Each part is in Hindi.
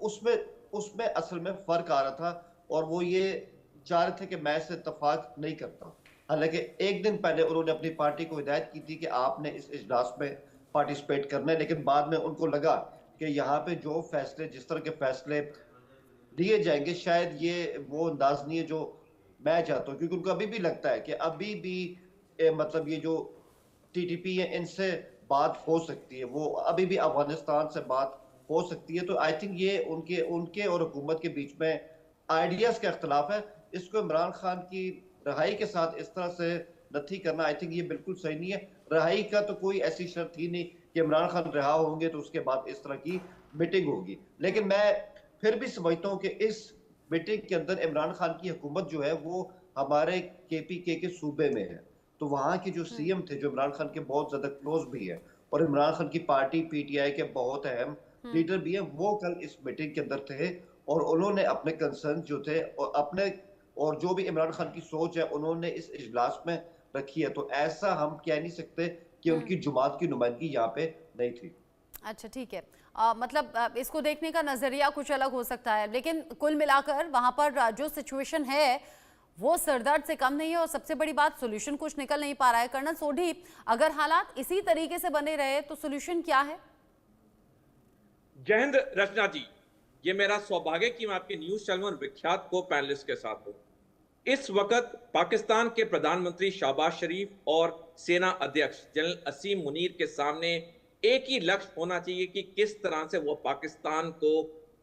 उसमें उसमें असल में फर्क आ रहा था, और वो ये चाह रहे थे कि मैं इससे इत्तेफाक नहीं करता। हालांकि एक दिन पहले उन्होंने अपनी पार्टी को हिदायत की थी कि आपने इस इजलास में पार्टिसिपेट करना है, लेकिन बाद में उनको लगा कि यहाँ पे जो फैसले, जिस तरह के फैसले लिए जाएंगे, शायद ये वो अंदाज नहीं है जो मैं चाहता हूँ, क्योंकि उनको अभी भी लगता है कि अभी भी मतलब ये जो टीटीपी है इनसे बात हो सकती है, वो अभी भी अफगानिस्तान से बात हो सकती है। तो आई थिंक ये उनके उनके और हुकूमत के बीच में आइडियाज का इख्तलाफ है। इसको इमरान खान की रहाई के साथ इस तरह से नथी करना, आई थिंक ये बिल्कुल सही नहीं है। रहाई का तो कोई ऐसी शर्त ही नहीं कि इमरान खान रहा होंगे तो उसके बाद इस तरह की मीटिंग होगी। लेकिन मैं फिर भी समझता हूँ कि इस मीटिंग के अंदर इमरान खान की हुकूमत जो है वो हमारे केपीके के सूबे में है, तो वहां के जो सीएम थे, जो इमरान खान के बहुत ज्यादा क्लोज भी है और इमरान खान की पार्टी पीटीआई के बहुत अहम लीडर भी है, वो कल इस मीटिंग के अंदर थे और उन्होंने अपने कंसर्न जो थे और अपने और जो भी इमरान खान की सोच है उन्होंने इस इजलास में रखी है। तो ऐसा हम कह नहीं सकते कि उनकी जुमात की नुमाइंदगी यहाँ पे नहीं थी। अच्छा, ठीक है। मतलब इसको देखने का नजरिया कुछ अलग हो सकता है, लेकिन कुल मिलाकर वहां पर जो सिचुएशन है वो सरदर्द से कम नहीं है और सबसे बड़ी बात सोल्यूशन कुछ निकल नहीं पा रहा है। कर्नल सोढी, अगर हालात इसी तरीके से बने रहे तो सोल्यूशन क्या है? जय हिंद रचना जी, ये मेरा सौभाग्य कि मैं आपके न्यूज चैनल और विख्यात को पैनलिस्ट के साथ हूं। इस वक्त पाकिस्तान के प्रधानमंत्री शहबाज शरीफ और सेना अध्यक्ष जनरल असीम मुनीर के सामने एक ही लक्ष्य होना चाहिए कि किस तरह से वो पाकिस्तान को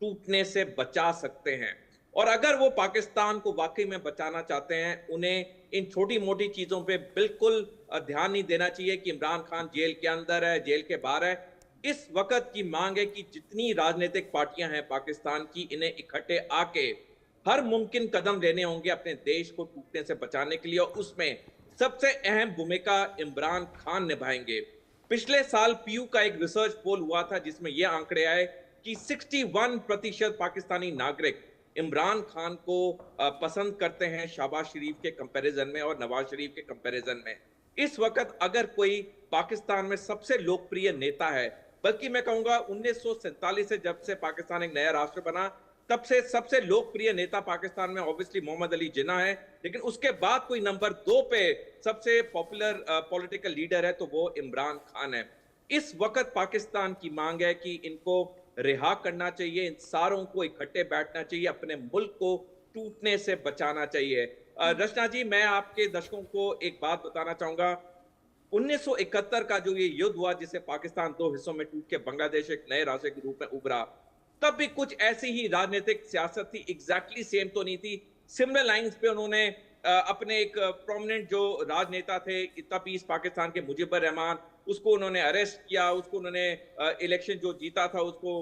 टूटने से बचा सकते हैं। और अगर वो पाकिस्तान को वाकई में बचाना चाहते हैं, उन्हें इन छोटी मोटी चीजों पे बिल्कुल ध्यान नहीं देना चाहिए कि इमरान खान जेल के अंदर है, जेल के बाहर है। इस वक्त की मांग है कि जितनी राजनीतिक पार्टियां हैं पाकिस्तान की, इन्हें इकट्ठे आके हर मुमकिन कदम लेने होंगे अपने देश को टूटने से बचाने के लिए, और उसमें सबसे अहम भूमिका इमरान खान निभाएंगे। पिछले साल पीयू का एक रिसर्च पोल हुआ था जिसमें यह आंकड़े आए कि 61% पाकिस्तानी नागरिक इमरान खान को पसंद करते हैं शहबाज शरीफ के कंपैरिजन में और नवाज शरीफ के कंपैरिजन में। इस वक्त अगर कोई पाकिस्तान में सबसे लोकप्रिय नेता है, बल्कि मैं कहूंगा 1947 से जब से पाकिस्तान एक नया राष्ट्र बना तब से सबसे लोकप्रिय नेता पाकिस्तान में ऑब्वियसली मोहम्मद अली जिन्ना है, लेकिन उसके बाद कोई नंबर 2 पे सबसे पॉपुलर पॉलिटिकल लीडर है तो वो इमरान खान है। इस वक्त पाकिस्तान की मांग है कि इनको रिहा करना चाहिए, इन सारों को इकट्ठे बैठना चाहिए, अपने मुल्क को टूटने से बचाना चाहिए। रचना जी, मैं आपके दर्शकों को एक बात बताना चाहूंगा। 1971 का जो ये युद्ध हुआ जिसे पाकिस्तान 2 हिस्सों में टूट के बांग्लादेश एक नए राष्ट्र के रूप में उभरा, तब भी कुछ ऐसी ही राजनीतिक सियासत थी, एग्जैक्टली सेम तो नहीं थी। सिमिलर लाइंस पे उन्होंने अपने एक प्रोमिनेंट जो राजनेता थे तब ईस्ट पाकिस्तान के मुजीबर रहमान, उसको उन्होंने अरेस्ट किया, उसको उन्होंने इलेक्शन जो जीता था उसको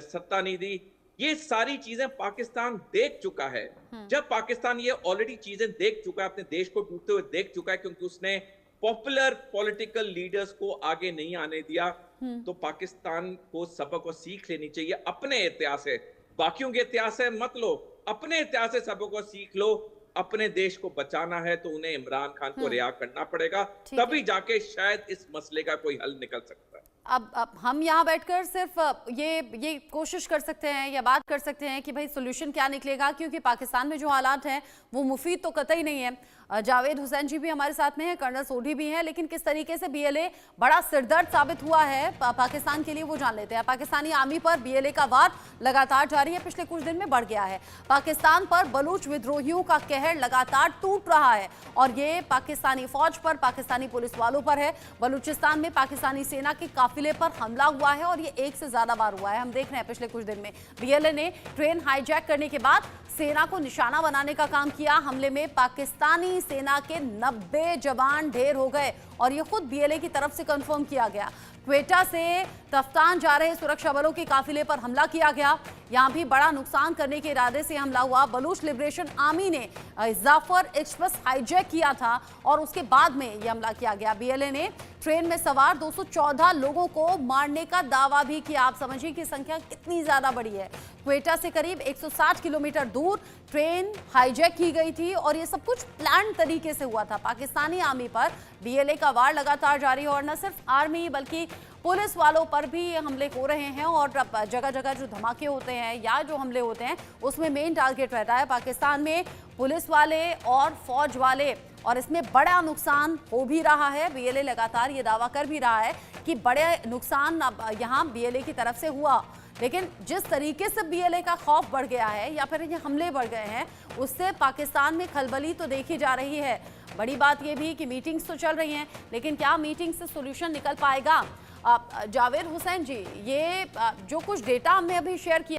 सत्ता नहीं दी। ये सारी चीजें पाकिस्तान देख चुका है। जब पाकिस्तान ये ऑलरेडी चीजें देख चुका है, अपने देश को टूटते हुए देख चुका है, क्योंकि उसने पॉपुलर पॉलिटिकल लीडर्स को आगे नहीं आने दिया, तो पाकिस्तान को सबक और सीख लेनी चाहिए अपने इतिहास से। बाकियों के इतिहास से मत लो, अपने इतिहास से सबक और सीख लो। अपने देश को बचाना है तो उन्हें इमरान खान को रिहा करना पड़ेगा, तभी जाके शायद इस मसले का कोई हल निकल सकता है। अब हम यहाँ बैठकर सिर्फ ये कोशिश कर सकते हैं या बात कर सकते हैं कि भाई सोल्यूशन क्या निकलेगा, क्योंकि पाकिस्तान में जो हालात हैं वो मुफीद तो कतई नहीं है। जावेद हुसैन जी भी हमारे साथ में है, कर्नल सोढी भी हैं, लेकिन किस तरीके से बीएलए बड़ा सिरदर्द साबित हुआ है पाकिस्तान के लिए वो जान लेते हैं। पाकिस्तानी आर्मी पर बीएलए का वार लगातार जारी है, पिछले कुछ दिन में बढ़ गया है। पाकिस्तान पर बलूच विद्रोहियों का कहर लगातार टूट रहा है और ये पाकिस्तानी फौज पर, पाकिस्तानी पुलिस वालों पर है। बलूचिस्तान में पाकिस्तानी सेना के काफिले पर हमला हुआ है और ये एक से ज्यादा बार हुआ है। हम देख रहे हैं पिछले कुछ दिन में बीएलए ने ट्रेन हाईजैक करने के बाद सेना को निशाना बनाने का काम किया। हमले में पाकिस्तानी सेना के 90 जवान ढेर हो गए और ये खुद बीएलए की तरफ से कंफर्म किया गया। क्वेटा से तफ्तान जा रहे सुरक्षा बलों के काफिले पर हमला किया गया, यहां भी बड़ा नुकसान करने के इरादे से हमला हुआ। बलूच लिबरेशन आर्मी ने जाफर एक्सप्रेस हाईजैक किया था और उसके बाद में यह हमला किया गया। बीएलए ने ट्रेन में सवार 214 लोगों को मारने का दावा भी किया। आप समझिए कि संख्या कितनी ज्यादा बड़ी है। क्वेटा से करीब 160 किलोमीटर दूर ट्रेन हाईजैक की गई थी और ये सब कुछ प्लान तरीके से हुआ था। पाकिस्तानी आर्मी पर बीएलए का वार लगातार जारी है और न सिर्फ आर्मी बल्कि पुलिस वालों पर भी हमले हो रहे हैं और जगह जगह जो धमाके होते हैं या जो हमले होते हैं उसमें मेन टारगेट रहता है पाकिस्तान में पुलिस वाले और फौज वाले, और इसमें बड़ा नुकसान हो भी रहा है। बीएलए लगातार ये दावा कर भी रहा है कि बड़े नुकसान यहाँ बीएलए की तरफ से हुआ, लेकिन जिस तरीके से बीएलए का खौफ बढ़ गया है या फिर ये हमले बढ़ गए हैं उससे पाकिस्तान में खलबली तो देखी जा रही है। बड़ी बात ये भी कि मीटिंग्स तो चल रही हैं, लेकिन क्या मीटिंग से सोल्यूशन निकल पाएगा? जावेद हुसैन जी, ये जो कुछ डेटा हमने अभी शेयर किया